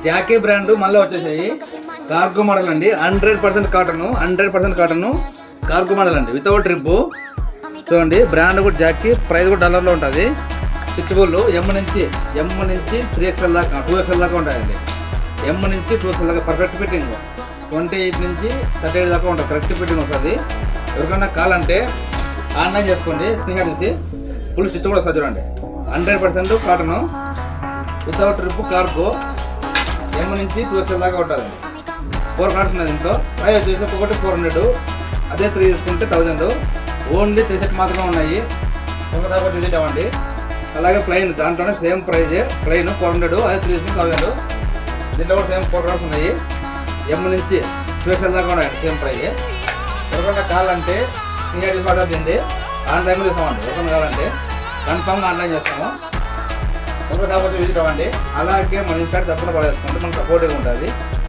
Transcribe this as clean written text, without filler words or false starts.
Jackie brand మళ్ళీ వచ్చేసాయి. Cargo model అండి, 100% కాటన్, 100% కాటన్ కార్గో మోడల్ అండి, వితౌట్ ట్రిప్. చూడండి బ్రాండ్ కూడా జాకీ, ప్రైస్ కూడా $లో ఉంటుంది. స్విచబుల్ ఎమ్ నుంచి 3XL దాకా 2XL దాకా ఉంటాయండి. ఎమ్ నుంచి 2XL దాకా పర్ఫెక్ట్ ఫిట్టింగ్. 28 నుంచి 38 దాకా ఉంటుంది, కరెక్ట్ ఫిట్టింగ్ వస్తుంది. ఎవరికైనా కావాలంటే ఆన్లైన్ చేసుకోండి, స్నేహ చూసి ఫుల్ స్టిచ్ కూడా వస్తుంది. చూడండి 100% కాటన్ వితౌట్ ట్రిప్ కార్గో, ఎమ్ నుంచి 2XL దాకా ఉంటుందండి. 4 కార్డ్స్ ఉన్నాయి దీంట్లో. ప్రైస్ వచ్చేసి ఒకటి 400, అదే 3 తీసుకుంటే 1000. ఓన్లీ 3 సెట్ మాత్రమే ఉన్నాయి, ఒకసారి విజిట్ అవ్వండి. అలాగే ప్లెయిన్ దాంట్లోనే సేమ్ ప్రైజ్, ప్లెయిన్ 400, అదే 3 తీసుకుంటే 1000. దీంట్లో కూడా సేమ్ 4 కార్డ్స్ ఉన్నాయి, ఎమ్ నుంచి 2XL దాకా ఉన్నాయి, సేమ్ ప్రైజ్. ఎవరికైనా కావాలంటే స్నేహ ఆర్డర్ చేయండి, ఆన్లైన్లో తీసుకోమండి. ఎవరికైనా కావాలంటే కన్ఫామ్గా ఆన్లైన్ చేస్తాము. కాబట్టి విజిట్ అవ్వండి. అలాగే మన ఇంట్లో తప్పకుండా పడేసుకుంటే మనకు సపోర్టివ్గా ఉంటుంది.